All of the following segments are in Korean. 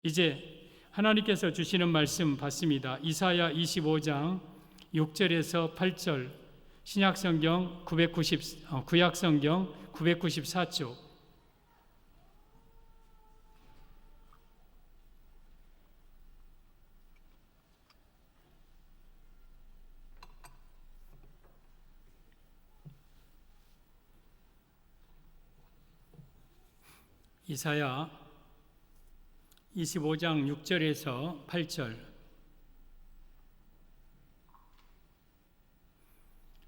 이제 하나님께서 주시는 말씀 받습니다. 이사야 25장 6절에서 8절, 신약성경 구약성경 994쪽. 이사야 25장 6절에서 8절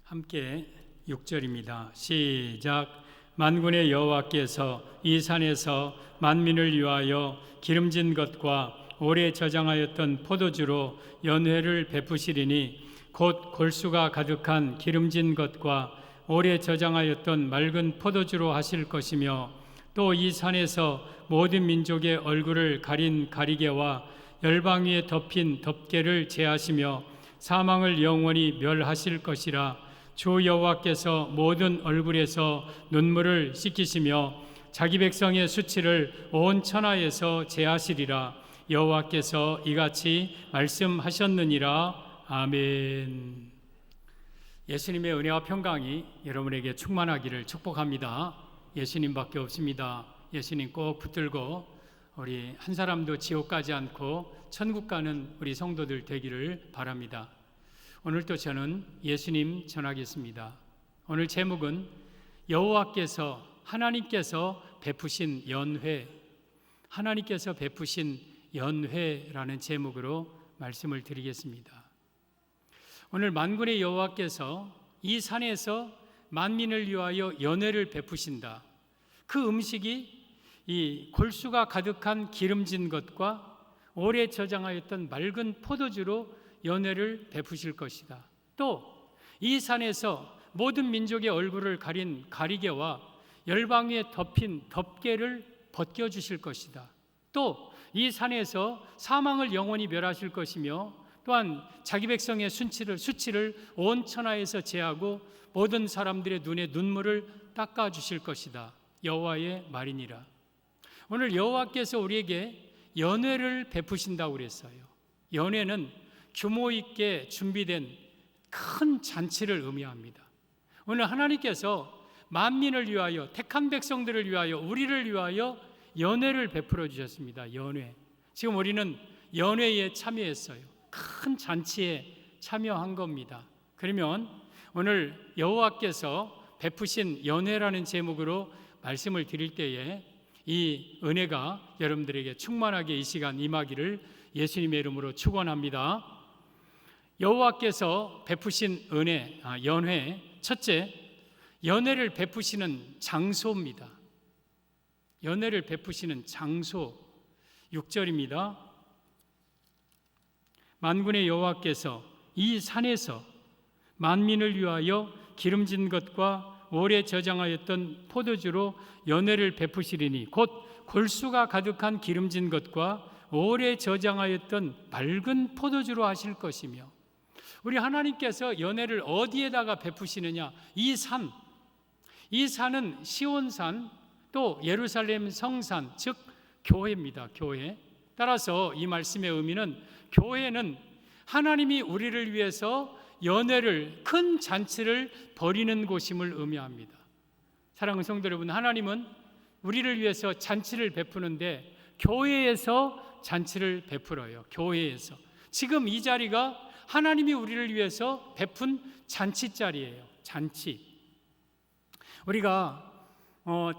함께 6절입니다. 시작. 만군의 여호와께서 이 산에서 만민을 위하여 기름진 것과 오래 저장하였던 포도주로 연회를 베푸시리니 곧 골수가 가득한 기름진 것과 오래 저장하였던 맑은 포도주로 하실 것이며, 또 이 산에서 모든 민족의 얼굴을 가린 가리개와 열방 위에 덮인 덮개를 제하시며 사망을 영원히 멸하실 것이라. 주 여호와께서 모든 얼굴에서 눈물을 씻기시며 자기 백성의 수치를 온 천하에서 제하시리라. 여호와께서 이같이 말씀하셨느니라. 아멘. 예수님의 은혜와 평강이 여러분에게 충만하기를 축복합니다. 예수님밖에 없습니다. 예수님 꼭 붙들고 우리 한 사람도 지옥 가지 않고 천국 가는 우리 성도들 되기를 바랍니다. 오늘도 저는 예수님 전하겠습니다. 오늘 제목은 여호와께서, 하나님께서 베푸신 연회, 하나님께서 베푸신 연회라는 제목으로 말씀을 드리겠습니다. 오늘 만군의 여호와께서 이 산에서 만민을 위하여 연회를 베푸신다. 그 음식이 이 골수가 가득한 기름진 것과 오래 저장하였던 맑은 포도주로 연회를 베푸실 것이다. 또 이 산에서 모든 민족의 얼굴을 가린 가리개와 열방 위에 덮인 덮개를 벗겨주실 것이다. 또 이 산에서 사망을 영원히 멸하실 것이며, 또한 자기 백성의 수치를 온 천하에서 제하고 모든 사람들의 눈에 눈물을 닦아주실 것이다. 여호와의 말이니라. 오늘 여호와께서 우리에게 연회를 베푸신다고 그랬어요. 연회는 규모 있게 준비된 큰 잔치를 의미합니다. 오늘 하나님께서 만민을 위하여, 택한 백성들을 위하여, 우리를 위하여 연회를 베풀어 주셨습니다. 연회. 지금 우리는 연회에 참여했어요. 큰 잔치에 참여한 겁니다. 그러면 오늘 여호와께서 베푸신 연회라는 제목으로 말씀을 드릴 때에 이 은혜가 여러분들에게 충만하게 이 시간 임하기를 예수님의 이름으로 축원합니다. 여호와께서 베푸신 은혜, 연회. 첫째, 연회를 베푸시는 장소입니다. 연회를 베푸시는 장소. 6절입니다. 만군의 여호와께서 이 산에서 만민을 위하여 기름진 것과 오래 저장하였던 포도주로 연회를 베푸시리니 곧 골수가 가득한 기름진 것과 오래 저장하였던 맑은 포도주로 하실 것이며. 우리 하나님께서 연회를 어디에다가 베푸시느냐? 이 산은 시온산, 또 예루살렘 성산, 즉 교회입니다. 교회. 따라서 이 말씀의 의미는, 교회는 하나님이 우리를 위해서 연회를, 큰 잔치를 벌이는 곳임을 의미합니다. 사랑하는 성도 여러분, 하나님은 우리를 위해서 잔치를 베푸는데 교회에서 잔치를 베풀어요. 교회에서. 지금 이 자리가 하나님이 우리를 위해서 베푼 잔치 자리예요. 잔치. 우리가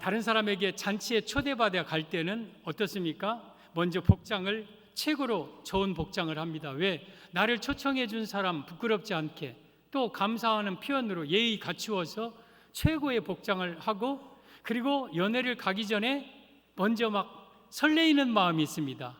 다른 사람에게 잔치에 초대받아 갈 때는 어떻습니까? 먼저 복장을 최고로 좋은 복장을 합니다. 왜? 나를 초청해 준 사람 부끄럽지 않게, 또 감사하는 표현으로 예의 갖추어서 최고의 복장을 하고, 그리고 연회를 가기 전에 먼저 막 설레이는 마음이 있습니다.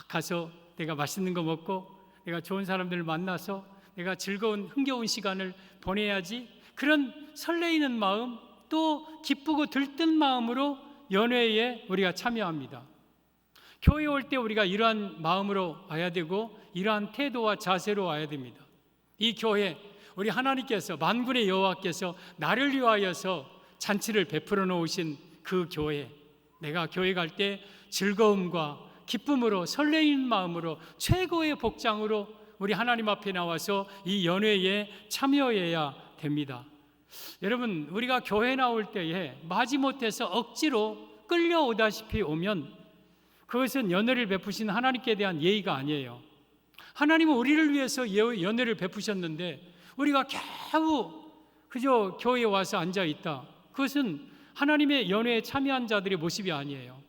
가서 내가 맛있는 거 먹고 내가 좋은 사람들을 만나서 내가 즐거운 흥겨운 시간을 보내야지. 그런 설레이는 마음, 또 기쁘고 들뜬 마음으로 연회에 우리가 참여합니다. 교회에 올 때 우리가 이러한 마음으로 와야 되고, 이러한 태도와 자세로 와야 됩니다. 이 교회, 우리 하나님께서, 만군의 여호와께서 나를 위하여서 잔치를 베풀어 놓으신 그 교회, 내가 교회 갈 때 즐거움과 기쁨으로 설레이는 마음으로 최고의 복장으로 우리 하나님 앞에 나와서 이 연회에 참여해야 됩니다. 여러분, 우리가 교회 나올 때에 마지못해서 억지로 끌려오다시피 오면 그것은 연회를 베푸신 하나님께 대한 예의가 아니에요. 하나님은 우리를 위해서 연회를 베푸셨는데 우리가 겨우 그저 교회에 와서 앉아있다. 그것은 하나님의 연회에 참여한 자들의 모습이 아니에요.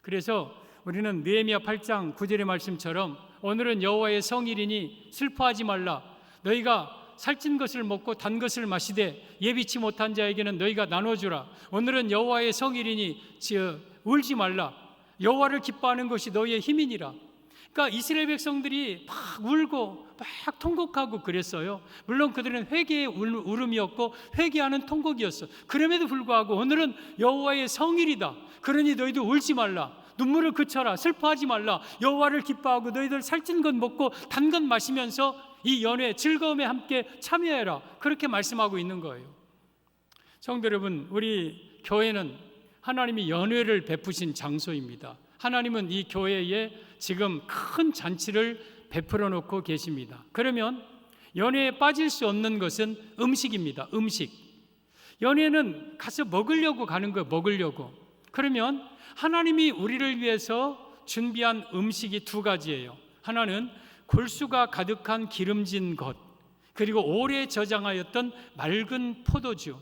그래서 우리는 느헤미야 8장 9절의 말씀처럼 오늘은 여호와의 성일이니 슬퍼하지 말라. 너희가 살찐 것을 먹고 단 것을 마시되 예비치 못한 자에게는 너희가 나눠주라. 오늘은 여호와의 성일이니 울지 말라. 여호와를 기뻐하는 것이 너희의 힘이니라. 그러니까 이스라엘 백성들이 막 울고 막 통곡하고 그랬어요. 물론 그들은 회개의 울음이었고 회개하는 통곡이었어. 그럼에도 불구하고 오늘은 여호와의 성일이다. 그러니 너희도 울지 말라. 눈물을 그쳐라. 슬퍼하지 말라. 여호와를 기뻐하고 너희들 살찐 것 먹고 단 것 마시면서 이 연회 즐거움에 함께 참여해라. 그렇게 말씀하고 있는 거예요. 성도 여러분, 우리 교회는 하나님이 연회를 베푸신 장소입니다. 하나님은 이 교회에 지금 큰 잔치를 베풀어 놓고 계십니다. 그러면 연회에 빠질 수 없는 것은 음식입니다. 음식. 연회는 가서 먹으려고 가는 거예요. 먹으려고. 그러면 하나님이 우리를 위해서 준비한 음식이 두 가지예요. 하나는 골수가 가득한 기름진 것, 그리고 오래 저장하였던 맑은 포도주.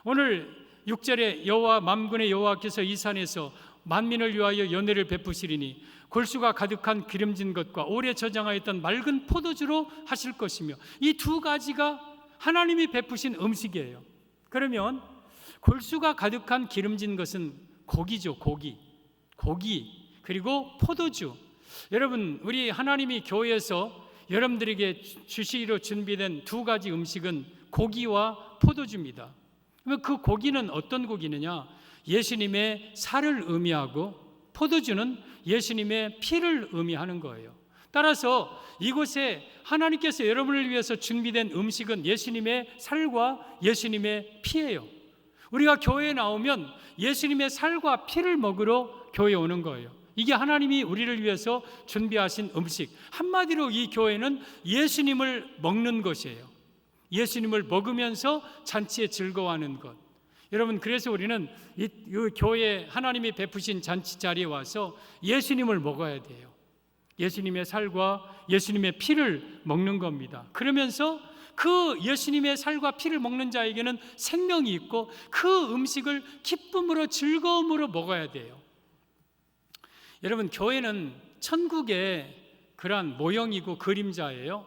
오늘 6절에 여호와 만군의 여호와께서 이 산에서 만민을 위하여 연회를 베푸시리니 골수가 가득한 기름진 것과 오래 저장하였던 맑은 포도주로 하실 것이며, 이 두 가지가 하나님이 베푸신 음식이에요. 그러면 골수가 가득한 기름진 것은 고기죠. 고기 그리고 포도주. 여러분, 우리 하나님이 교회에서 여러분들에게 주시기로 준비된 두 가지 음식은 고기와 포도주입니다. 그러면 그 고기는 어떤 고기느냐? 예수님의 살을 의미하고 포도주는 예수님의 피를 의미하는 거예요. 따라서 이곳에 하나님께서 여러분을 위해서 준비된 음식은 예수님의 살과 예수님의 피예요. 우리가 교회에 나오면 예수님의 살과 피를 먹으러 교회에 오는 거예요. 이게 하나님이 우리를 위해서 준비하신 음식. 한마디로 이 교회는 예수님을 먹는 것이에요. 예수님을 먹으면서 잔치에 즐거워하는 것. 여러분, 그래서 우리는 이 교회 하나님이 베푸신 잔치 자리에 와서 예수님을 먹어야 돼요. 예수님의 살과 예수님의 피를 먹는 겁니다. 그러면서 그 예수님의 살과 피를 먹는 자에게는 생명이 있고 그 음식을 기쁨으로 즐거움으로 먹어야 돼요. 여러분, 교회는 천국의 그러한 모형이고 그림자예요.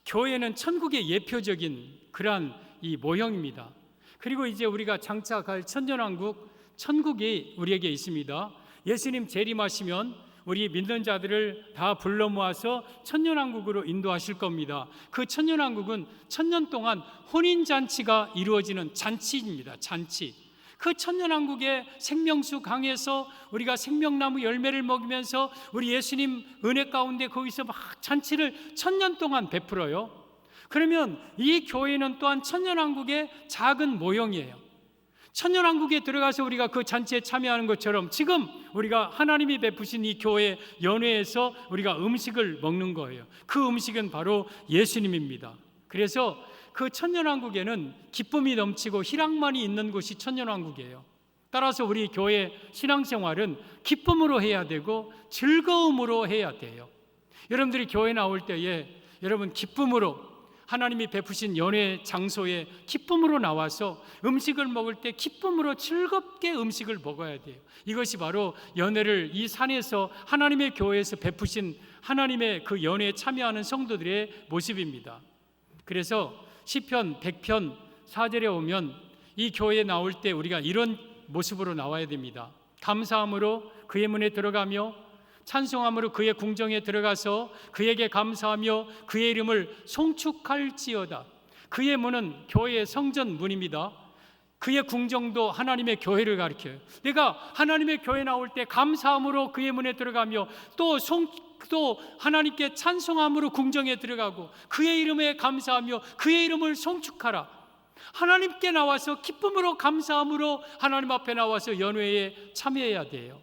교회는 천국의 예표적인 그러한 이 모형입니다. 그리고 이제 우리가 장차 갈 천년왕국, 천국이 우리에게 있습니다. 예수님 재림하시면 우리 믿는 자들을 다 불러 모아서 천년왕국으로 인도하실 겁니다. 그 천년왕국은 천년 동안 혼인잔치가 이루어지는 잔치입니다. 잔치. 그 천년왕국의 생명수 강에서 우리가 생명나무 열매를 먹으면서 우리 예수님 은혜 가운데 거기서 막 잔치를 천년 동안 베풀어요. 그러면 이 교회는 또한 천년왕국의 작은 모형이에요. 천년왕국에 들어가서 우리가 그 잔치에 참여하는 것처럼 지금 우리가 하나님이 베푸신 이 교회 연회에서 우리가 음식을 먹는 거예요. 그 음식은 바로 예수님입니다. 그래서 그 천년왕국에는 기쁨이 넘치고 희락만이 있는 곳이 천년왕국이에요. 따라서 우리 교회 신앙생활은 기쁨으로 해야 되고 즐거움으로 해야 돼요. 여러분들이 교회 나올 때에 여러분 기쁨으로, 하나님이 베푸신 연회 장소에 기쁨으로 나와서 음식을 먹을 때 기쁨으로 즐겁게 음식을 먹어야 돼요. 이것이 바로 연회를 이 산에서 하나님의 교회에서 베푸신 하나님의 그 연회에 참여하는 성도들의 모습입니다. 그래서 시편 100편 4절에 오면 이 교회에 나올 때 우리가 이런 모습으로 나와야 됩니다. 감사함으로 그의 문에 들어가며 찬송함으로 그의 궁정에 들어가서 그에게 감사하며 그의 이름을 송축할지어다. 그의 문은 교회의 성전 문입니다. 그의 궁정도 하나님의 교회를 가리켜요. 내가 하나님의 교회 나올 때 감사함으로 그의 문에 들어가며 또 하나님께 찬송함으로 궁정에 들어가고 그의 이름에 감사하며 그의 이름을 송축하라. 하나님께 나와서 기쁨으로 감사함으로 하나님 앞에 나와서 연회에 참여해야 돼요.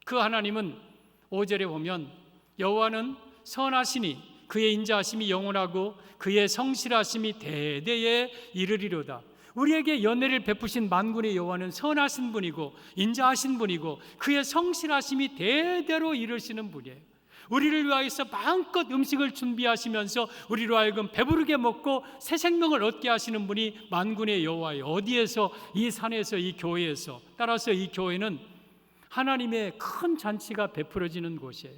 그 하나님은 5절에 보면 여호와는 선하시니 그의 인자하심이 영원하고 그의 성실하심이 대대에 이르리로다. 우리에게 연애를 베푸신 만군의 여호와는 선하신 분이고 인자하신 분이고 그의 성실하심이 대대로 이르시는 분이에요. 우리를 위하여서 마음껏 음식을 준비하시면서 우리로 하여금 배부르게 먹고 새 생명을 얻게 하시는 분이 만군의 여호와예요. 어디에서? 이 산에서, 이 교회에서. 따라서 이 교회는 하나님의 큰 잔치가 베풀어지는 곳이에요.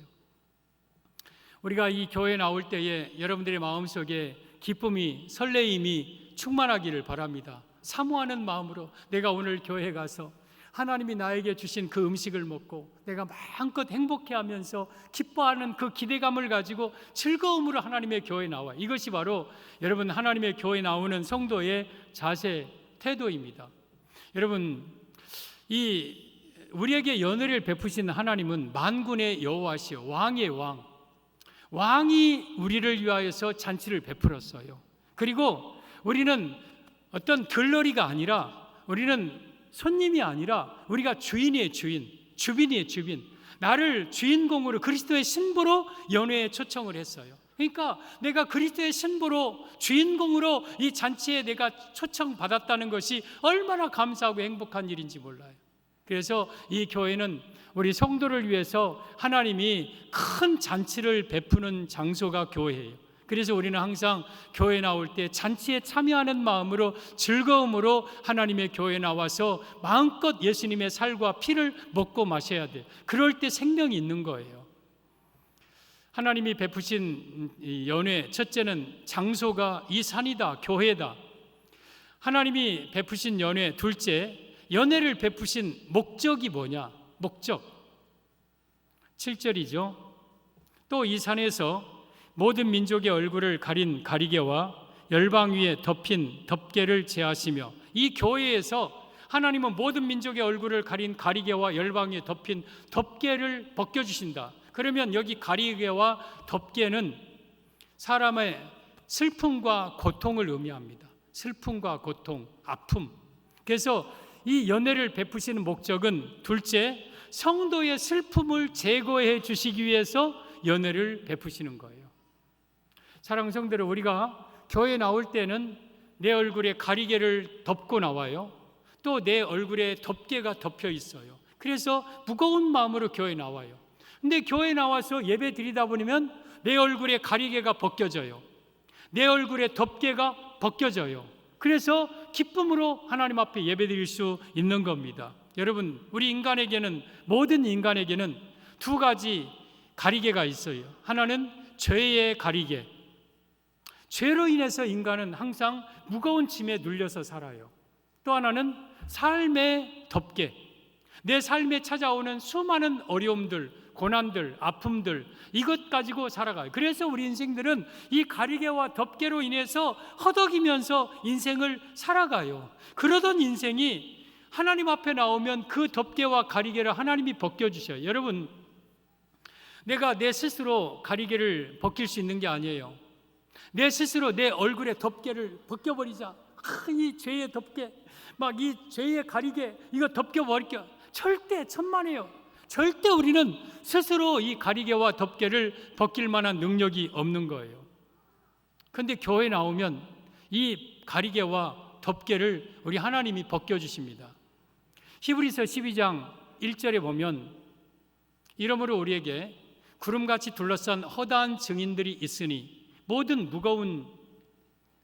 우리가 이 교회에 나올 때에 여러분들의 마음속에 기쁨이, 설레임이 충만하기를 바랍니다. 사모하는 마음으로 내가 오늘 교회에 가서 하나님이 나에게 주신 그 음식을 먹고 내가 마음껏 행복해하면서 기뻐하는 그 기대감을 가지고 즐거움으로 하나님의 교회에 나와. 이것이 바로 여러분 하나님의 교회에 나오는 성도의 자세, 태도입니다. 여러분, 우리에게 연회를 베푸신 하나님은 만군의 여호와시요 왕의 왕. 왕이 우리를 위하여서 잔치를 베풀었어요. 그리고 우리는 어떤 들러리가 아니라, 우리는 손님이 아니라 우리가 주인이에요. 주빈이에요. 주빈. 나를 주인공으로 그리스도의 신부로 연회에 초청을 했어요. 그러니까 내가 그리스도의 신부로 주인공으로 이 잔치에 내가 초청받았다는 것이 얼마나 감사하고 행복한 일인지 몰라요. 그래서 이 교회는 우리 성도를 위해서 하나님이 큰 잔치를 베푸는 장소가 교회예요. 그래서 우리는 항상 교회에 나올 때 잔치에 참여하는 마음으로 즐거움으로 하나님의 교회에 나와서 마음껏 예수님의 살과 피를 먹고 마셔야 돼요. 그럴 때 생명이 있는 거예요. 하나님이 베푸신 연회, 첫째는 장소가 이 산이다, 교회다. 하나님이 베푸신 연회, 둘째, 연회를 베푸신 목적이 뭐냐? 목적 7절이죠. 또 이 산에서 모든 민족의 얼굴을 가린 가리개와 열방 위에 덮인 덮개를 제하시며, 이 교회에서 하나님은 모든 민족의 얼굴을 가린 가리개와 열방 위에 덮인 덮개를 벗겨주신다. 그러면 여기 가리개와 덮개는 사람의 슬픔과 고통을 의미합니다. 슬픔과 고통, 아픔. 그래서 이 연회를 베푸시는 목적은 둘째, 성도의 슬픔을 제거해 주시기 위해서 연회를 베푸시는 거예요. 사랑하는 성도들, 우리가 교회에 나올 때는 내 얼굴에 가리개를 덮고 나와요. 또 내 얼굴에 덮개가 덮여 있어요. 그래서 무거운 마음으로 교회에 나와요. 근데 교회에 나와서 예배 드리다 보면 내 얼굴에 가리개가 벗겨져요. 내 얼굴에 덮개가 벗겨져요. 그래서 기쁨으로 하나님 앞에 예배 드릴 수 있는 겁니다. 여러분, 우리 인간에게는, 모든 인간에게는 두 가지 가리개가 있어요. 하나는 죄의 가리개. 죄로 인해서 인간은 항상 무거운 짐에 눌려서 살아요. 또 하나는 삶의 덮개. 내 삶에 찾아오는 수많은 어려움들, 고난들, 아픔들, 이것 가지고 살아가요. 그래서 우리 인생들은 이 가리개와 덮개로 인해서 허덕이면서 인생을 살아가요. 그러던 인생이 하나님 앞에 나오면 그 덮개와 가리개를 하나님이 벗겨주셔요. 여러분, 내가 내 스스로 가리개를 벗길 수 있는 게 아니에요. 내 스스로 내 얼굴에 덮개를 벗겨버리자. 이 죄의 덮개, 막 이 죄의 가리개, 이거 덮겨버릴게요. 절대 천만에요. 절대 우리는 스스로 이 가리개와 덮개를 벗길 만한 능력이 없는 거예요. 그런데 교회에 나오면 이 가리개와 덮개를 우리 하나님이 벗겨주십니다. 히브리서 12장 1절에 보면, 이러므로 우리에게 구름같이 둘러싼 허다한 증인들이 있으니 모든 무거운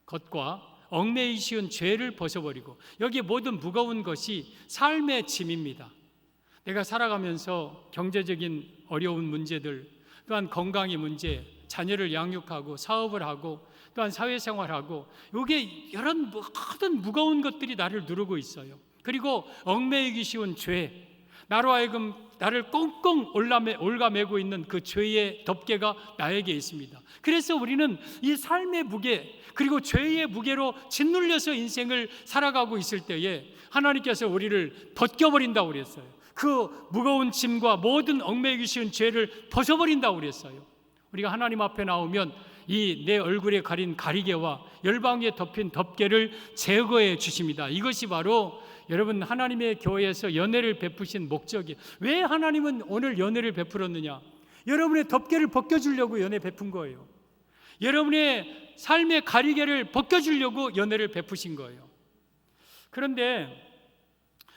것과 얽매이기 쉬운 죄를 벗어버리고, 여기 모든 무거운 것이 삶의 짐입니다. 내가 살아가면서 경제적인 어려운 문제들, 또한 건강의 문제, 자녀를 양육하고 사업을 하고 또한 사회생활하고, 이게 여러 모든 무거운 것들이 나를 누르고 있어요. 그리고 얽매이기 쉬운 죄, 나로 하여금 나를 꽁꽁 올가매고 있는 그 죄의 덮개가 나에게 있습니다. 그래서 우리는 이 삶의 무게, 그리고 죄의 무게로 짓눌려서 인생을 살아가고 있을 때에 하나님께서 우리를 벗겨버린다고 그랬어요. 그 무거운 짐과 모든 얽매이기 쉬운 죄를 벗어버린다고 그랬어요. 우리가 하나님 앞에 나오면 이 내 얼굴에 가린 가리개와 열방에 덮인 덮개를 제거해 주십니다. 이것이 바로 여러분 하나님의 교회에서 연회를 베푸신 목적이에요. 왜 하나님은 오늘 연회를 베풀었느냐? 여러분의 덮개를 벗겨주려고 연애 베푼 거예요. 여러분의 삶의 가리개를 벗겨주려고 연애를 베푸신 거예요. 그런데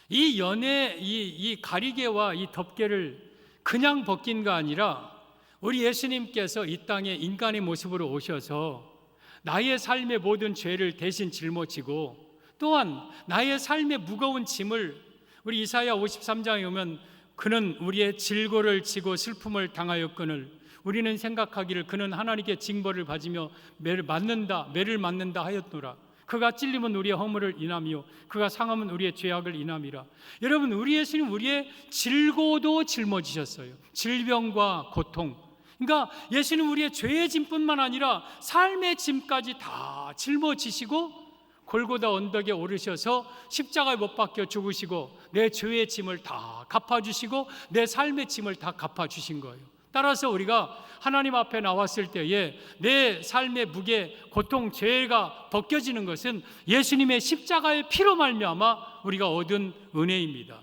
이 연애, 이 가리개와 이 덮개를 그냥 벗긴 거 아니라 우리 예수님께서 이 땅에 인간의 모습으로 오셔서 나의 삶의 모든 죄를 대신 짊어지고 또한 나의 삶의 무거운 짐을, 우리 이사야 53장에 오면 그는 우리의 질고를 지고 슬픔을 당하였거늘 우리는 생각하기를 그는 하나님께 징벌을 받으며 매를 맞는다 하였노라. 그가 찔림은 우리의 허물을 인함이요 그가 상함은 우리의 죄악을 인함이라. 여러분, 우리 예수님 우리의 질고도 짊어지셨어요. 질병과 고통. 그러니까 예수님 우리의 죄의 짐뿐만 아니라 삶의 짐까지 다 짊어지시고 골고다 언덕에 오르셔서 십자가에 못 박혀 죽으시고 내 죄의 짐을 다 갚아주시고 내 삶의 짐을 다 갚아주신 거예요. 따라서 우리가 하나님 앞에 나왔을 때에 내 삶의 무게, 고통, 죄가 벗겨지는 것은 예수님의 십자가의 피로 말미암아 우리가 얻은 은혜입니다.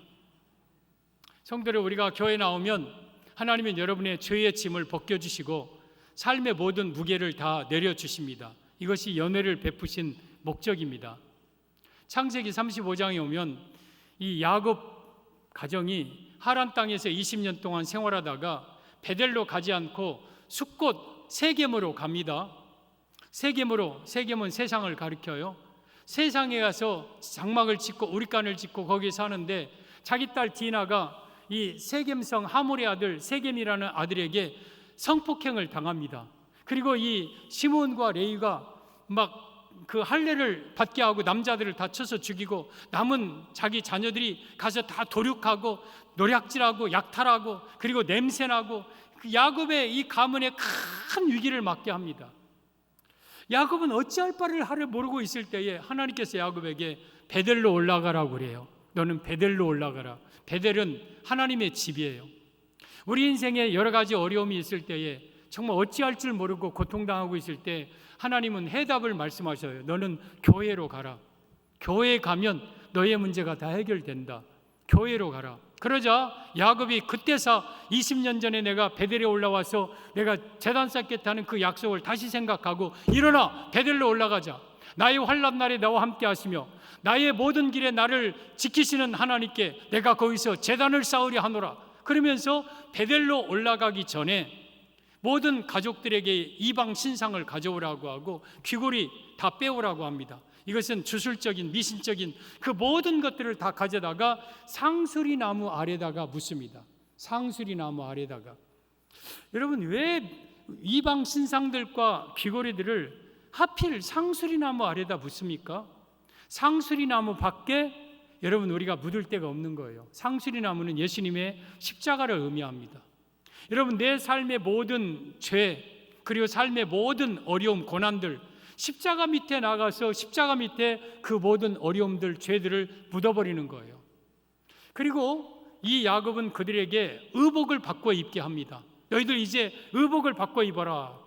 성도들, 우리가 교회에 나오면 하나님은 여러분의 죄의 짐을 벗겨주시고 삶의 모든 무게를 다 내려주십니다. 이것이 연회를 베푸신 목적입니다. 창세기 35장에 오면 이 야곱 가정이 하란 땅에서 20년 동안 생활하다가 베델로 가지 않고 숫곳 세겜으로 갑니다. 세겜은 세상을 가리켜요. 세상에 가서 장막을 짓고 우리간을 짓고 거기에 사는데 자기 딸 디나가 이 세겜성 하몰의 아들 세겜이라는 아들에게 성폭행을 당합니다. 그리고 이 시므온과 레위가 막 그 할례를 받게 하고 남자들을 다 쳐서 죽이고 남은 자기 자녀들이 가서 다 도륙하고 노략질하고 약탈하고 그리고 냄새나고 그 야곱의 이 가문에 큰 위기를 맞게 합니다. 야곱은 어찌할 바를 하를 모르고 있을 때에 하나님께서 야곱에게 베델로 올라가라고 그래요. 너는 베델로 올라가라. 베델은 하나님의 집이에요. 우리 인생에 여러 가지 어려움이 있을 때에 정말 어찌할 줄 모르고 고통당하고 있을 때 하나님은 해답을 말씀하셔요. 너는 교회로 가라. 교회에 가면 너의 문제가 다 해결된다. 교회로 가라. 그러자 야곱이 그때서 20년 전에 내가 베델에 올라와서 내가 제단 쌓겠다는 그 약속을 다시 생각하고 일어나 베델로 올라가자. 나의 환난 날에 나와 함께 하시며 나의 모든 길에 나를 지키시는 하나님께 내가 거기서 제단을 쌓으려 하노라. 그러면서 베델로 올라가기 전에 모든 가족들에게 이방 신상을 가져오라고 하고 귀고리 다 빼오라고 합니다. 이것은 주술적인 미신적인 그 모든 것들을 다 가져다가 상수리 나무 아래다가 묻습니다. 상수리 나무 아래다가. 여러분, 왜 이방 신상들과 귀고리들을 하필 상수리 나무 아래다 묻습니까? 상수리 나무 밖에 여러분 우리가 묻을 데가 없는 거예요. 상수리 나무는 예수님의 십자가를 의미합니다. 여러분, 내 삶의 모든 죄 그리고 삶의 모든 어려움, 고난들 십자가 밑에 나가서 십자가 밑에 그 모든 어려움들, 죄들을 묻어버리는 거예요. 그리고 이 야곱은 그들에게 의복을 바꿔 입게 합니다. 너희들 이제 의복을 바꿔 입어라.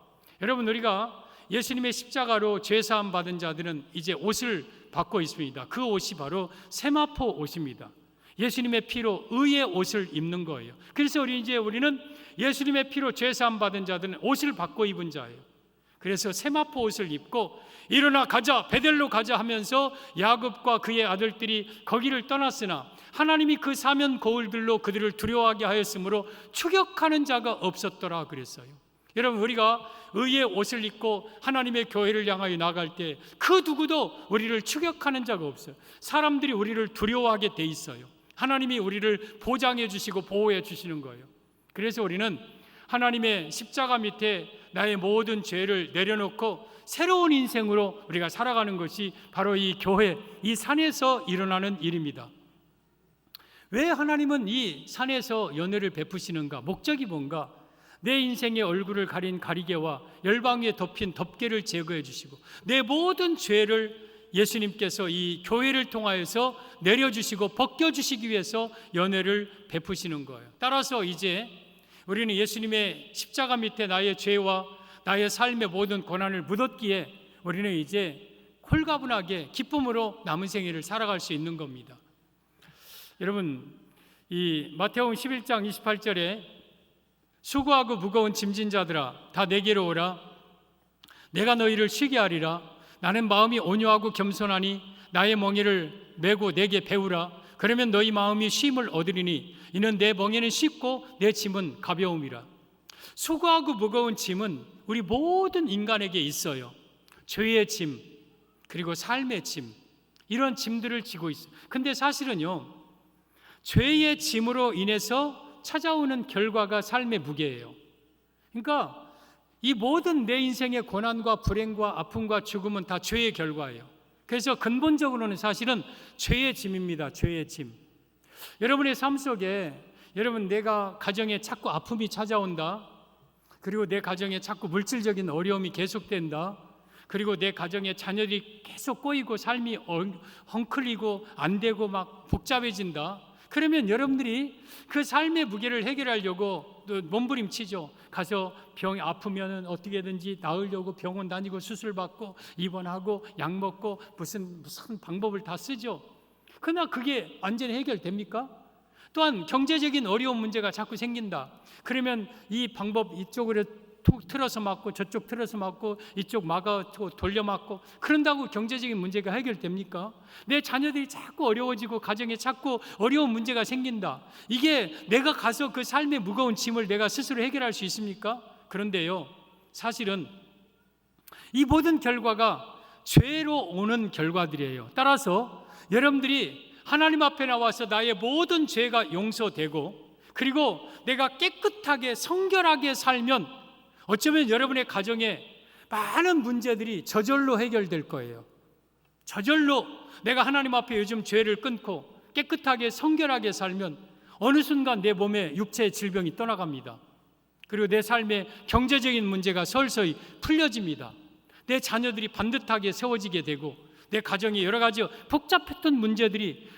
여러분, 우리가 예수님의 십자가로 죄사함 받은 자들은 이제 옷을 바꿔 입습니다. 그 옷이 바로 세마포 옷입니다. 예수님의 피로 의의 옷을 입는 거예요. 그래서 우리는 예수님의 피로 죄사함 받은 자들은 옷을 바꿔 입은 자예요. 그래서 세마포 옷을 입고 일어나 가자, 베델로 가자 하면서 야곱과 그의 아들들이 거기를 떠났으나 하나님이 그 사면 거울들로 그들을 두려워하게 하였으므로 추격하는 자가 없었더라 그랬어요. 여러분, 우리가 의의 옷을 입고 하나님의 교회를 향하여 나갈 때 그 누구도 우리를 추격하는 자가 없어요. 사람들이 우리를 두려워하게 돼 있어요. 하나님이 우리를 보장해 주시고 보호해 주시는 거예요. 그래서 우리는 하나님의 십자가 밑에 나의 모든 죄를 내려놓고 새로운 인생으로 우리가 살아가는 것이 바로 이 교회, 이 산에서 일어나는 일입니다. 왜 하나님은 이 산에서 연회를 베푸시는가? 목적이 뭔가? 내 인생의 얼굴을 가린 가리개와 열방에 덮인 덮개를 제거해 주시고 내 모든 죄를 예수님께서 이 교회를 통하여서 내려주시고 벗겨주시기 위해서 연회를 베푸시는 거예요. 따라서 이제 우리는 예수님의 십자가 밑에 나의 죄와 나의 삶의 모든 고난을 묻었기에 우리는 이제 홀가분하게 기쁨으로 남은 생애를 살아갈 수 있는 겁니다. 여러분, 이 마태복음 11장 28절에 수고하고 무거운 짐진 자들아 다 내게로 오라. 내가 너희를 쉬게 하리라. 나는 마음이 온유하고 겸손하니 나의 멍에를 메고 내게 배우라. 그러면 너희 마음이 쉼을 얻으리니 이는 내 멍에는 쉽고 내 짐은 가벼움이라. 수고하고 무거운 짐은 우리 모든 인간에게 있어요. 죄의 짐, 그리고 삶의 짐, 이런 짐들을 지고 있어요. 근데 사실은요, 죄의 짐으로 인해서 찾아오는 결과가 삶의 무게예요. 그러니까 이 모든 내 인생의 고난과 불행과 아픔과 죽음은 다 죄의 결과예요. 그래서 근본적으로는 사실은 죄의 짐입니다. 죄의 짐. 여러분의 삶 속에 여러분 내가 가정에 자꾸 아픔이 찾아온다. 그리고 내 가정에 자꾸 물질적인 어려움이 계속된다. 그리고 내 가정에 자녀들이 계속 꼬이고 삶이 헝클리고 안 되고 막 복잡해진다. 그러면 여러분들이 그 삶의 무게를 해결하려고 몸부림치죠. 가서 병이 아프면 어떻게든지 나으려고 병원 다니고 수술 받고 입원하고 약 먹고 무슨 방법을 다 쓰죠. 그러나 그게 완전히 해결됩니까? 또한 경제적인 어려운 문제가 자꾸 생긴다. 그러면 이 방법 이쪽으로 틀어서 맞고 저쪽 틀어서 맞고 이쪽 막아 돌려 맞고 그런다고 경제적인 문제가 해결됩니까? 내 자녀들이 자꾸 어려워지고 가정에 자꾸 어려운 문제가 생긴다. 이게 내가 가서 그 삶의 무거운 짐을 내가 스스로 해결할 수 있습니까? 그런데요, 사실은 이 모든 결과가 죄로 오는 결과들이에요. 따라서 여러분들이 하나님 앞에 나와서 나의 모든 죄가 용서되고 그리고 내가 깨끗하게 성결하게 살면 어쩌면 여러분의 가정에 많은 문제들이 저절로 해결될 거예요. 저절로 내가 하나님 앞에 요즘 죄를 끊고 깨끗하게 성결하게 살면 어느 순간 내 몸에 육체의 질병이 떠나갑니다. 그리고 내 삶의 경제적인 문제가 서서히 풀려집니다. 내 자녀들이 반듯하게 세워지게 되고 내 가정에 여러 가지 복잡했던 문제들이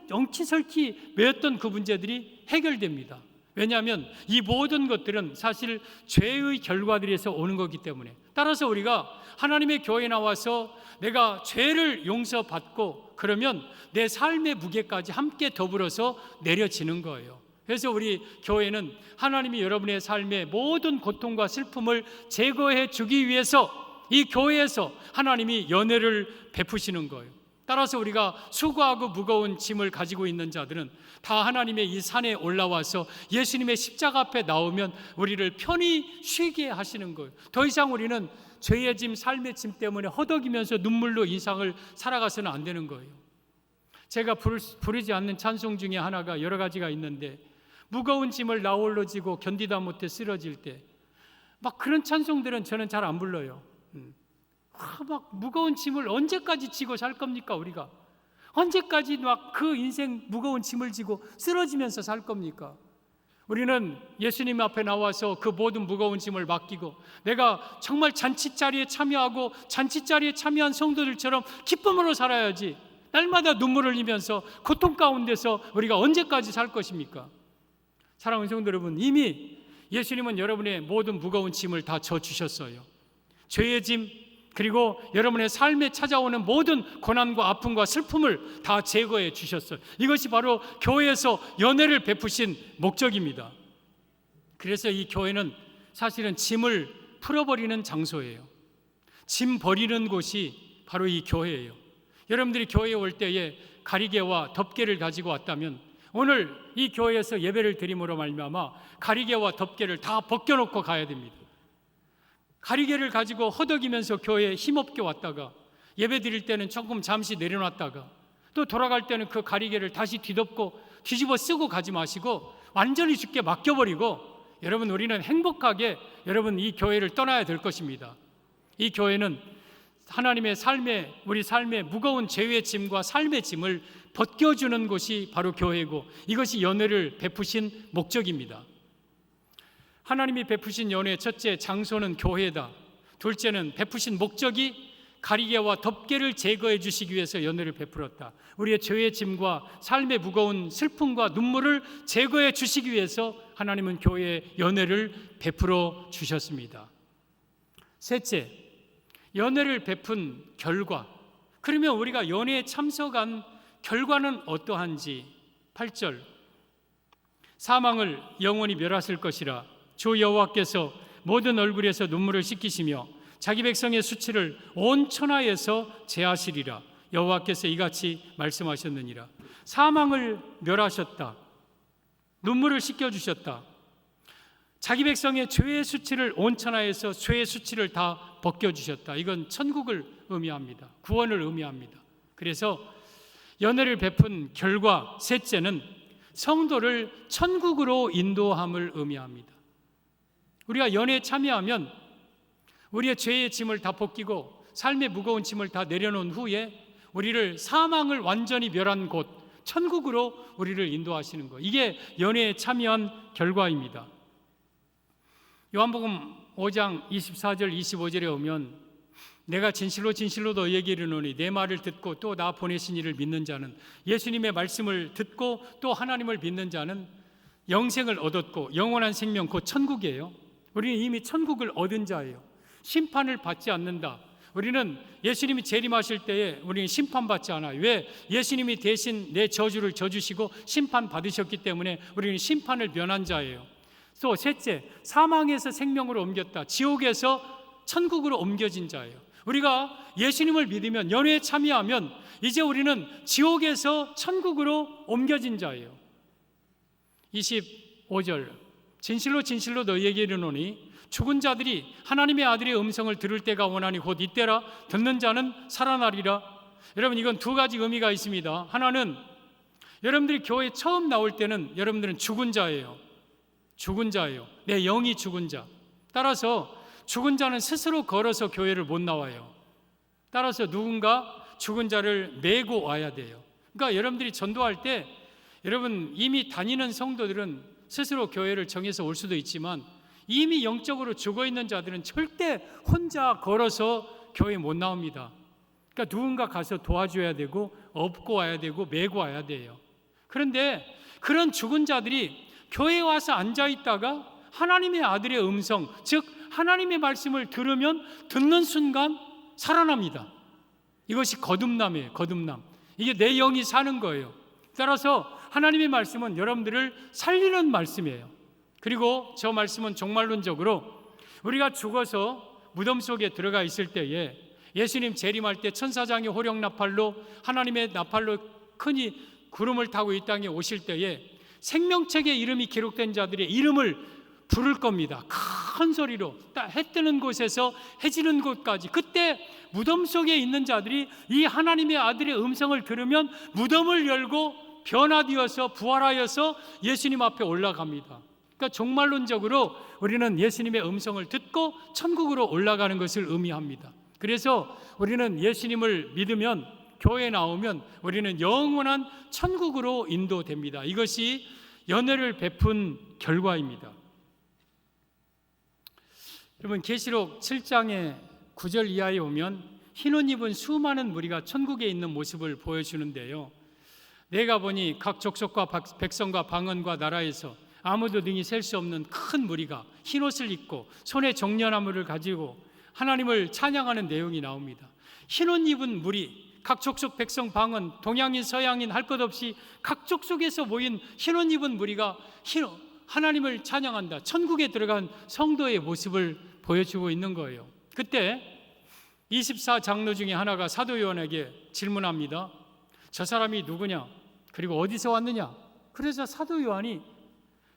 엉키설키 매였던 그 문제들이 해결됩니다. 왜냐하면 이 모든 것들은 사실 죄의 결과들에서 오는 거기 때문에. 따라서 우리가 하나님의 교회에 나와서 내가 죄를 용서받고 그러면 내 삶의 무게까지 함께 더불어서 내려지는 거예요. 그래서 우리 교회는 하나님이 여러분의 삶의 모든 고통과 슬픔을 제거해 주기 위해서 이 교회에서 하나님이 연회를 베푸시는 거예요. 따라서 우리가 수고하고 무거운 짐을 가지고 있는 자들은 다 하나님의 이 산에 올라와서 예수님의 십자가 앞에 나오면 우리를 편히 쉬게 하시는 거예요. 더 이상 우리는 죄의 짐, 삶의 짐 때문에 허덕이면서 눈물로 인생을 살아가서는 안 되는 거예요. 제가 부르지 않는 찬송 중에 하나가 여러 가지가 있는데 무거운 짐을 나 홀로 지고 견디다 못해 쓰러질 때 막 그런 찬송들은 저는 잘 안 불러요. 막 무거운 짐을 언제까지 지고 살 겁니까? 우리가 언제까지 막 그 인생 무거운 짐을 지고 쓰러지면서 살 겁니까? 우리는 예수님 앞에 나와서 그 모든 무거운 짐을 맡기고 내가 정말 잔치자리에 참여하고 잔치자리에 참여한 성도들처럼 기쁨으로 살아야지. 날마다 눈물을 흘리면서 고통 가운데서 우리가 언제까지 살 것입니까? 사랑하는 성도 여러분, 이미 예수님은 여러분의 모든 무거운 짐을 다 져주셨어요. 죄의 짐, 그리고 여러분의 삶에 찾아오는 모든 고난과 아픔과 슬픔을 다 제거해 주셨어요. 이것이 바로 교회에서 연회를 베푸신 목적입니다. 그래서 이 교회는 사실은 짐을 풀어버리는 장소예요. 짐 버리는 곳이 바로 이 교회예요. 여러분들이 교회에 올 때에 가리개와 덮개를 가지고 왔다면 오늘 이 교회에서 예배를 드림으로 말미암아 가리개와 덮개를 다 벗겨놓고 가야 됩니다. 가리개를 가지고 허덕이면서 교회에 힘없게 왔다가 예배 드릴 때는 조금 잠시 내려놨다가 또 돌아갈 때는 그 가리개를 다시 뒤집어 쓰고 가지 마시고 완전히 주께 맡겨버리고 여러분 우리는 행복하게 여러분 이 교회를 떠나야 될 것입니다. 이 교회는 하나님의 삶에 우리 삶의 무거운 죄의 짐과 삶의 짐을 벗겨주는 곳이 바로 교회고 이것이 연회를 베푸신 목적입니다. 하나님이 베푸신 연회의 첫째 장소는 교회다. 둘째는 베푸신 목적이 가리개와 덮개를 제거해 주시기 위해서 연회를 베풀었다. 우리의 죄의 짐과 삶의 무거운 슬픔과 눈물을 제거해 주시기 위해서 하나님은 교회에 연회를 베풀어 주셨습니다. 셋째, 연회를 베푼 결과. 그러면 우리가 연회에 참석한 결과는 어떠한지 8절 사망을 영원히 멸하실 것이라 주 여호와께서 모든 얼굴에서 눈물을 씻기시며 자기 백성의 수치를 온 천하에서 제하시리라. 여호와께서 이같이 말씀하셨느니라. 사망을 멸하셨다. 눈물을 씻겨주셨다. 자기 백성의 죄의 수치를 온 천하에서 죄의 수치를 다 벗겨주셨다. 이건 천국을 의미합니다. 구원을 의미합니다. 그래서 연회를 베푼 결과 셋째는 성도를 천국으로 인도함을 의미합니다. 우리가 연회에 참여하면 우리의 죄의 짐을 다 벗기고 삶의 무거운 짐을 다 내려놓은 후에 우리를 사망을 완전히 멸한 곳 천국으로 우리를 인도하시는 것, 이게 연회에 참여한 결과입니다. 요한복음 5장 24절 25절에 오면 내가 진실로 진실로 너희에게 이르노니 내 말을 듣고 또 나 보내신 이를 믿는 자는, 예수님의 말씀을 듣고 또 하나님을 믿는 자는 영생을 얻었고 영원한 생명 곧 천국이에요. 우리는 이미 천국을 얻은 자예요. 심판을 받지 않는다. 우리는 예수님이 재림하실 때에 우리는 심판받지 않아요. 왜? 예수님이 대신 내 저주를 져주시고 심판받으셨기 때문에 우리는 심판을 면한 자예요. 또 셋째, 사망에서 생명으로 옮겼다. 지옥에서 천국으로 옮겨진 자예요. 우리가 예수님을 믿으면, 연회에 참여하면 이제 우리는 지옥에서 천국으로 옮겨진 자예요. 25절, 진실로 진실로 너희에게 이르노니 죽은 자들이 하나님의 아들의 음성을 들을 때가 오나니 곧 이때라. 듣는 자는 살아나리라. 여러분, 이건 두 가지 의미가 있습니다. 하나는 여러분들이 교회 처음 나올 때는 여러분들은 죽은 자예요. 죽은 자예요. 내 영이 죽은 자. 따라서 죽은 자는 스스로 걸어서 교회를 못 나와요. 따라서 누군가 죽은 자를 메고 와야 돼요. 그러니까 여러분들이 전도할 때 여러분 이미 다니는 성도들은 스스로 교회를 정해서 올 수도 있지만 이미 영적으로 죽어있는 자들은 절대 혼자 걸어서 교회에 못 나옵니다. 그러니까 누군가 가서 도와줘야 되고 업고 와야 되고 메고 와야 돼요. 그런데 그런 죽은 자들이 교회에 와서 앉아있다가 하나님의 아들의 음성, 즉 하나님의 말씀을 들으면 듣는 순간 살아납니다. 이것이 거듭남이에요. 거듭남. 이게 내 영이 사는 거예요. 따라서 하나님의 말씀은 여러분들을 살리는 말씀이에요. 그리고 저 말씀은 종말론적으로 우리가 죽어서 무덤 속에 들어가 있을 때에 예수님 재림할 때 천사장이 호령 나팔로, 하나님의 나팔로 크니 구름을 타고 이 땅에 오실 때에 생명책에 이름이 기록된 자들의 이름을 부를 겁니다. 큰 소리로 해 뜨는 곳에서 해 지는 곳까지. 그때 무덤 속에 있는 자들이 이 하나님의 아들의 음성을 들으면 무덤을 열고 변화되어서 부활하여서 예수님 앞에 올라갑니다. 그러니까 종말론적으로 우리는 예수님의 음성을 듣고 천국으로 올라가는 것을 의미합니다. 그래서 우리는 예수님을 믿으면, 교회에 나오면 우리는 영원한 천국으로 인도됩니다. 이것이 연회를 베푼 결과입니다. 여러분, 계시록 7장의 9절 이하에 오면 흰옷 입은 수많은 무리가 천국에 있는 모습을 보여주는데요. 내가 보니 각 족속과 백성과 방언과 나라에서 아무도 능히 셀 수 없는 큰 무리가 흰옷을 입고 손에 정련나무를 가지고 하나님을 찬양하는 내용이 나옵니다. 흰옷 입은 무리, 각 족속 백성 방언, 동양인 서양인 할 것 없이 각 족속에서 모인 흰옷 입은 무리가 하나님을 찬양한다. 천국에 들어간 성도의 모습을 보여주고 있는 거예요. 그때 24장로 중에 하나가 사도 요한에게 질문합니다. 저 사람이 누구냐? 그리고 어디서 왔느냐? 그래서 사도 요한이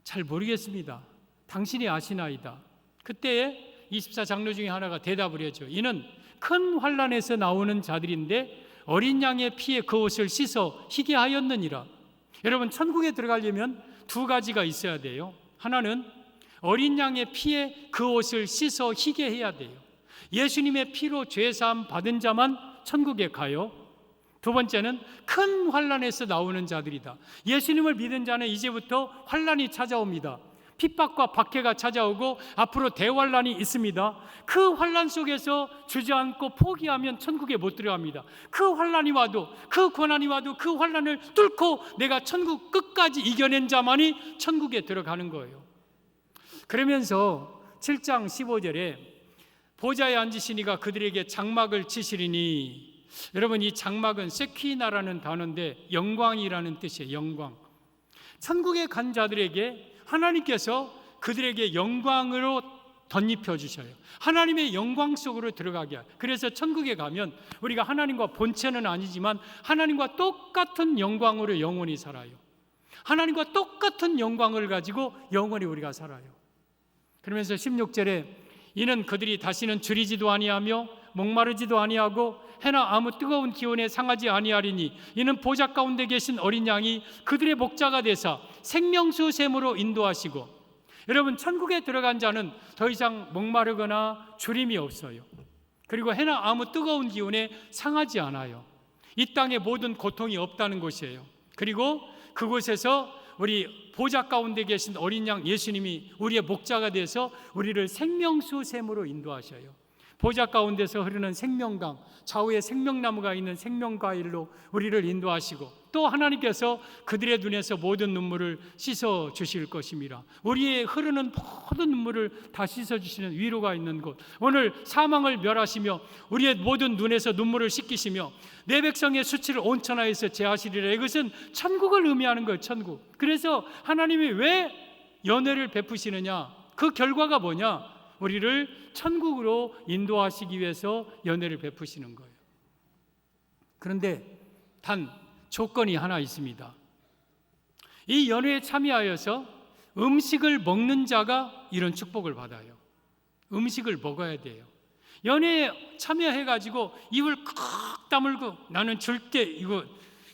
잘 모르겠습니다. 당신이 아시나이다. 그때에 24장로 중에 하나가 대답을 해줘. 이는 큰 환난에서 나오는 자들인데 어린 양의 피에 그 옷을 씻어 희게 하였느니라. 여러분, 천국에 들어가려면 두 가지가 있어야 돼요. 하나는 어린 양의 피에 그 옷을 씻어 희게 해야 돼요. 예수님의 피로 죄사함 받은 자만 천국에 가요. 두 번째는 큰 환난에서 나오는 자들이다. 예수님을 믿은 자는 이제부터 환난이 찾아옵니다. 핍박과 박해가 찾아오고 앞으로 대환난이 있습니다. 그 환난 속에서 주저앉고 포기하면 천국에 못 들어갑니다. 그 환난이 와도, 그 고난이 와도 그 환난을 뚫고 내가 천국 끝까지 이겨낸 자만이 천국에 들어가는 거예요. 그러면서 7장 15절에 보좌에 앉으시니가 그들에게 장막을 치시리니, 여러분, 이 장막은 세키나라는 단어인데 영광이라는 뜻이에요. 영광. 천국에 간 자들에게 하나님께서 그들에게 영광으로 덧입혀 주셔요. 하나님의 영광 속으로 들어가게 해요. 그래서 천국에 가면 우리가 하나님과 본체는 아니지만 하나님과 똑같은 영광으로 영원히 살아요. 하나님과 똑같은 영광을 가지고 영원히 우리가 살아요. 그러면서 16절에 이는 그들이 다시는 줄이지도 아니하며 목마르지도 아니하고 해나 아무 뜨거운 기온에 상하지 아니하리니 이는 보좌 가운데 계신 어린 양이 그들의 목자가 되사 생명수 샘으로 인도하시고. 여러분, 천국에 들어간 자는 더 이상 목마르거나 주림이 없어요. 그리고 해나 아무 뜨거운 기운에 상하지 않아요. 이 땅에 모든 고통이 없다는 곳이에요. 그리고 그곳에서 우리 보좌 가운데 계신 어린 양 예수님이 우리의 목자가 돼서 우리를 생명수 샘으로 인도하셔요. 보좌 가운데서 흐르는 생명강, 좌우에 생명나무가 있는 생명과일로 우리를 인도하시고, 또 하나님께서 그들의 눈에서 모든 눈물을 씻어 주실 것입니다. 우리의 흐르는 모든 눈물을 다 씻어 주시는 위로가 있는 곳, 오늘 사망을 멸하시며 우리의 모든 눈에서 눈물을 씻기시며 내 백성의 수치를 온천하에서 제하시리라. 이것은 천국을 의미하는 거예요. 천국. 그래서 하나님이 왜 연회를 베푸시느냐, 그 결과가 뭐냐, 우리를 천국으로 인도하시기 위해서 연회를 베푸시는 거예요. 그런데 단 조건이 하나 있습니다. 이 연회에 참여하여서 음식을 먹는 자가 이런 축복을 받아요. 음식을 먹어야 돼요. 연회에 참여해가지고 입을 칵 다물고 나는 절대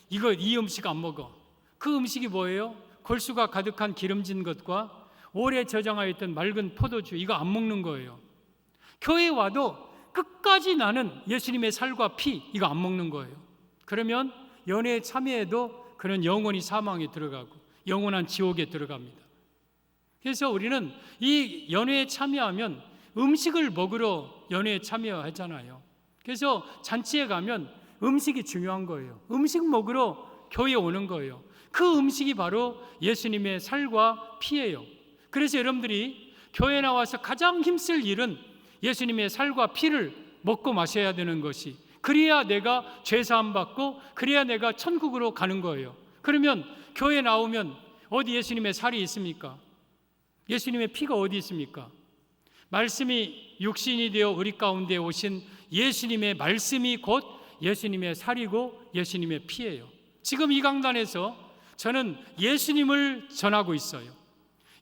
이 음식 안 먹어. 그 음식이 뭐예요? 골수가 가득한 기름진 것과 오래 저장하여 있던 맑은 포도주, 이거 안 먹는 거예요. 교회에 와도 끝까지 나는 예수님의 살과 피, 이거 안 먹는 거예요. 그러면 연회에 참여해도 그는 영원히 사망에 들어가고 영원한 지옥에 들어갑니다. 그래서 우리는 이 연회에 참여하면 음식을 먹으러 연회에 참여하잖아요. 그래서 잔치에 가면 음식이 중요한 거예요. 음식 먹으러 교회에 오는 거예요. 그 음식이 바로 예수님의 살과 피예요. 그래서 여러분들이 교회에 나와서 가장 힘쓸 일은 예수님의 살과 피를 먹고 마셔야 되는 것이, 그래야 내가 죄사함 받고 그래야 내가 천국으로 가는 거예요. 그러면 교회에 나오면 어디 예수님의 살이 있습니까? 예수님의 피가 어디 있습니까? 말씀이 육신이 되어 우리 가운데 오신 예수님의 말씀이 곧 예수님의 살이고 예수님의 피예요. 지금 이 강단에서 저는 예수님을 전하고 있어요.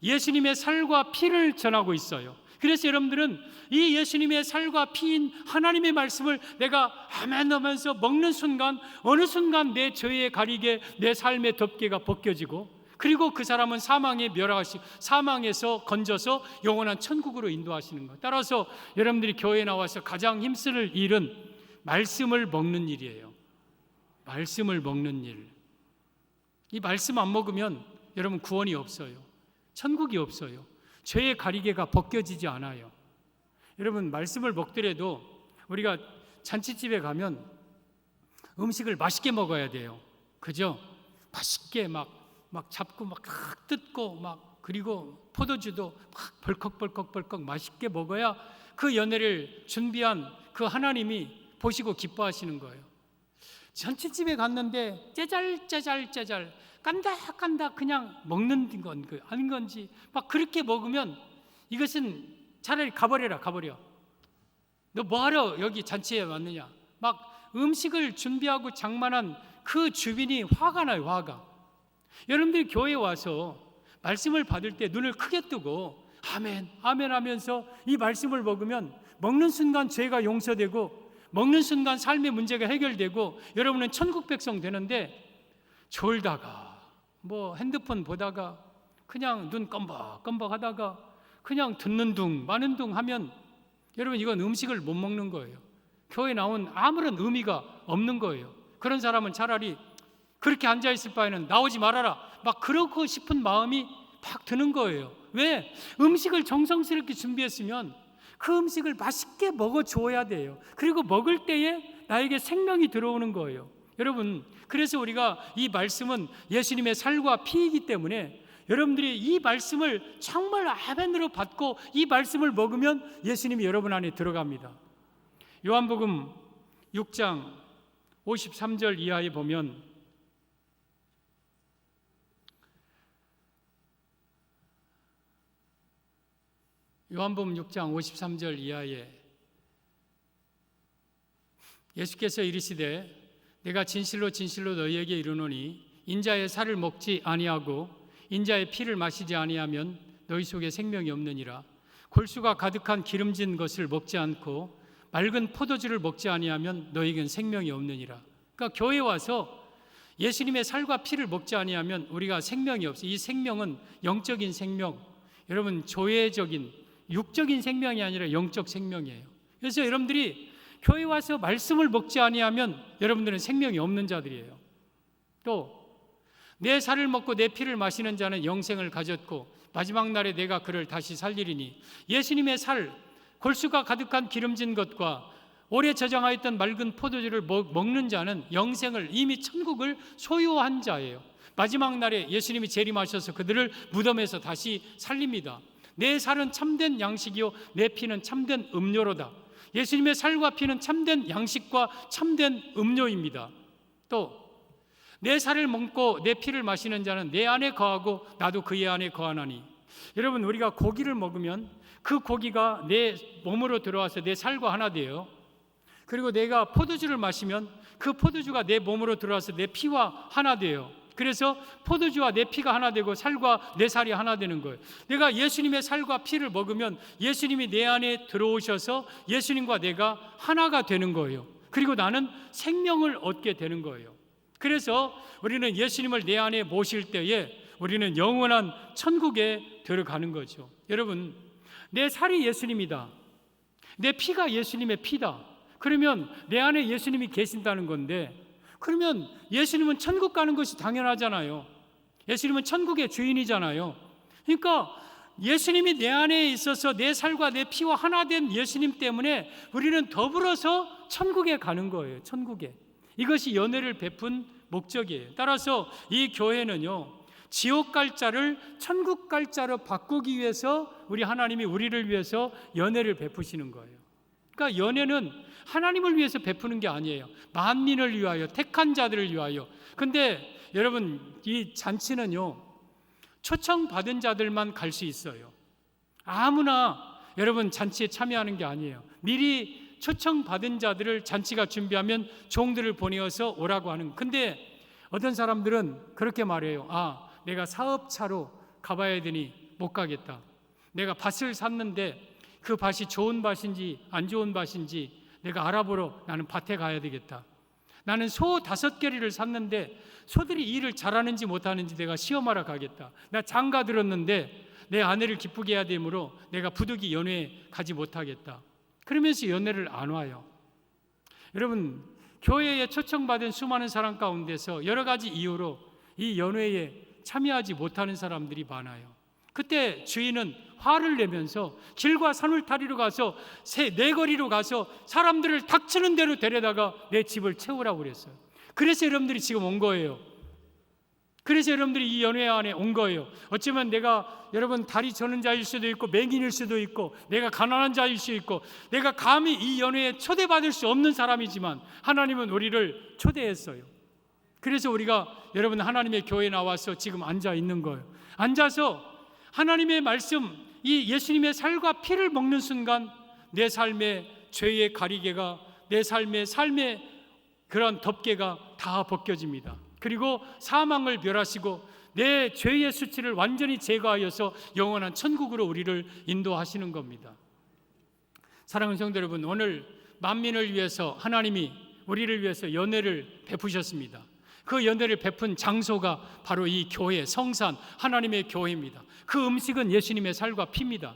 예수님의 살과 피를 전하고 있어요. 그래서 여러분들은 이 예수님의 살과 피인 하나님의 말씀을 내가 아멘 하면서 먹는 순간, 어느 순간 내 죄의 가리개, 내 삶의 덮개가 벗겨지고, 그리고 그 사람은 사망에 멸하시고 사망에서 건져서 영원한 천국으로 인도하시는 것. 따라서 여러분들이 교회에 나와서 가장 힘쓸 일은 말씀을 먹는 일이에요. 말씀을 먹는 일. 이 말씀 안 먹으면 여러분 구원이 없어요. 천국이 없어요. 죄의 가리개가 벗겨지지 않아요. 여러분, 말씀을 먹더라도 우리가 잔치집에 가면 음식을 맛있게 먹어야 돼요. 그죠? 맛있게 막 잡고 막 뜯고 그리고 포도주도 막 벌컥 맛있게 먹어야 그 연회를 준비한 그 하나님이 보시고 기뻐하시는 거예요. 잔치집에 갔는데 짜잘 깐다 그냥 먹는 건 아닌 건지 막 그렇게 먹으면 이것은 차라리 가버려. 너 뭐하러 여기 잔치에 왔느냐. 막 음식을 준비하고 장만한 그 주빈이 화가 나요. 화가. 여러분들이 교회에 와서 말씀을 받을 때 눈을 크게 뜨고 아멘 하면서 이 말씀을 먹으면 먹는 순간 죄가 용서되고 먹는 순간 삶의 문제가 해결되고 여러분은 천국 백성 되는데, 졸다가 핸드폰 보다가 그냥 눈 껌벅 하다가 그냥 듣는 둥 마는 둥 하면 여러분 이건 음식을 못 먹는 거예요. 교회에 나온 아무런 의미가 없는 거예요. 그런 사람은 차라리 그렇게 앉아있을 바에는 나오지 말아라 막 그러고 싶은 마음이 팍 드는 거예요. 왜? 음식을 정성스럽게 준비했으면 그 음식을 맛있게 먹어줘야 돼요. 그리고 먹을 때에 나에게 생명이 들어오는 거예요. 여러분, 그래서 우리가 이 말씀은 예수님의 살과 피이기 때문에 여러분들이 이 말씀을 정말 아멘으로 받고 이 말씀을 먹으면 예수님이 여러분 안에 들어갑니다. 요한복음 6장 53절 이하에 보면 요한복음 6장 53절 이하에 예수께서 이르시되 내가 진실로 진실로 너희에게 이르노니 인자의 살을 먹지 아니하고 인자의 피를 마시지 아니하면 너희 속에 생명이 없느니라. 골수가 가득한 기름진 것을 먹지 않고 맑은 포도주를 먹지 아니하면 너희에겐 생명이 없느니라. 그러니까 교회에 와서 예수님의 살과 피를 먹지 아니하면 우리가 생명이 없어요. 이 생명은 영적인 생명, 여러분 조회적인 육적인 생명이 아니라 영적 생명이에요. 그래서 여러분들이 교회 와서 말씀을 먹지 아니하면 여러분들은 생명이 없는 자들이에요. 또 내 살을 먹고 내 피를 마시는 자는 영생을 가졌고 마지막 날에 내가 그를 다시 살리리니 예수님의 살, 골수가 가득한 기름진 것과 오래 저장하였던 맑은 포도주를 먹는 자는 영생을, 이미 천국을 소유한 자예요. 마지막 날에 예수님이 재림하셔서 그들을 무덤에서 다시 살립니다. 내 살은 참된 양식이요 내 피는 참된 음료로다. 예수님의 살과 피는 참된 양식과 참된 음료입니다. 또 내 살을 먹고 내 피를 마시는 자는 내 안에 거하고 나도 그의 안에 거하나니. 여러분, 우리가 고기를 먹으면 그 고기가 내 몸으로 들어와서 내 살과 하나 돼요. 그리고 내가 포도주를 마시면 그 포도주가 내 몸으로 들어와서 내 피와 하나 돼요. 그래서 포도주와 내 피가 하나 되고 살과 내 살이 하나 되는 거예요. 내가 예수님의 살과 피를 먹으면 예수님이 내 안에 들어오셔서 예수님과 내가 하나가 되는 거예요. 그리고 나는 생명을 얻게 되는 거예요. 그래서 우리는 예수님을 내 안에 모실 때에 우리는 영원한 천국에 들어가는 거죠. 여러분, 내 살이 예수님이다, 내 피가 예수님의 피다, 그러면 내 안에 예수님이 계신다는 건데, 그러면 예수님은 천국 가는 것이 당연하잖아요. 예수님은 천국의 주인이잖아요. 그러니까 예수님이 내 안에 있어서 내 살과 내 피와 하나 된 예수님 때문에 우리는 더불어서 천국에 가는 거예요. 천국에. 이것이 연회를 베푼 목적이에요. 따라서 이 교회는요, 지옥 갈 자를 천국 갈 자로 바꾸기 위해서 우리 하나님이 우리를 위해서 연회를 베푸시는 거예요. 그러니까 연회는 하나님을 위해서 베푸는 게 아니에요. 만민을 위하여, 택한 자들을 위하여. 근데 여러분, 이 잔치는요, 초청받은 자들만 갈 수 있어요. 아무나 여러분 잔치에 참여하는 게 아니에요. 미리 초청받은 자들을 잔치가 준비하면 종들을 보내어서 오라고 하는. 근데 어떤 사람들은 그렇게 말해요. 아, 내가 사업차로 가봐야 되니 못 가겠다. 내가 밭을 샀는데 그 밭이 좋은 밭인지 안 좋은 밭인지 내가 알아보러 나는 밭에 가야 되겠다. 나는 소 5개리를 샀는데 소들이 일을 잘하는지 못하는지 내가 시험하러 가겠다. 나 장가 들었는데 내 아내를 기쁘게 해야 되므로 내가 부득이 연회에 가지 못하겠다. 그러면서 연회를 안 와요. 여러분, 교회에 초청받은 수많은 사람 가운데서 여러 가지 이유로 이 연회에 참여하지 못하는 사람들이 많아요. 그때 주인은 화를 내면서 길과 산울타리로 가서 내거리로 가서 사람들을 닥치는 대로 데려다가 내 집을 채우라고 그랬어요. 그래서 여러분들이 지금 온 거예요. 그래서 여러분들이 이 연회 안에 온 거예요. 어쩌면 내가 여러분 다리 저는 자일 수도 있고 맹인일 수도 있고 내가 가난한 자일 수도 있고 내가 감히 이 연회에 초대받을 수 없는 사람이지만 하나님은 우리를 초대했어요. 그래서 우리가 여러분 하나님의 교회에 나와서 지금 앉아 있는 거예요. 앉아서 하나님의 말씀, 이 예수님의 살과 피를 먹는 순간 내 삶의 죄의 가리개가, 내 삶의 그런 덮개가 다 벗겨집니다. 그리고 사망을 멸하시고 내 죄의 수치를 완전히 제거하여서 영원한 천국으로 우리를 인도하시는 겁니다. 사랑하는 성도 여러분, 오늘 만민을 위해서 하나님이 우리를 위해서 연회를 베푸셨습니다. 그 연회를 베푼 장소가 바로 이 교회, 성산, 하나님의 교회입니다. 그 음식은 예수님의 살과 피입니다.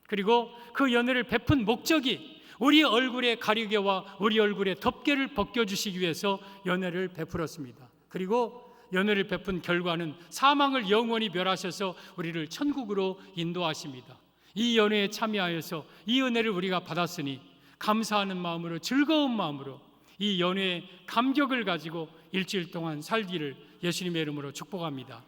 그리고 그 연회를 베푼 목적이 우리 얼굴의 가리개와 우리 얼굴의 덮개를 벗겨주시기 위해서 연회를 베풀었습니다. 그리고 연회를 베푼 결과는 사망을 영원히 멸하셔서 우리를 천국으로 인도하십니다. 이 연회에 참여하여서 이 은혜를 우리가 받았으니 감사하는 마음으로, 즐거운 마음으로 이 연회의 감격을 가지고 일주일 동안 살기를 예수님의 이름으로 축복합니다.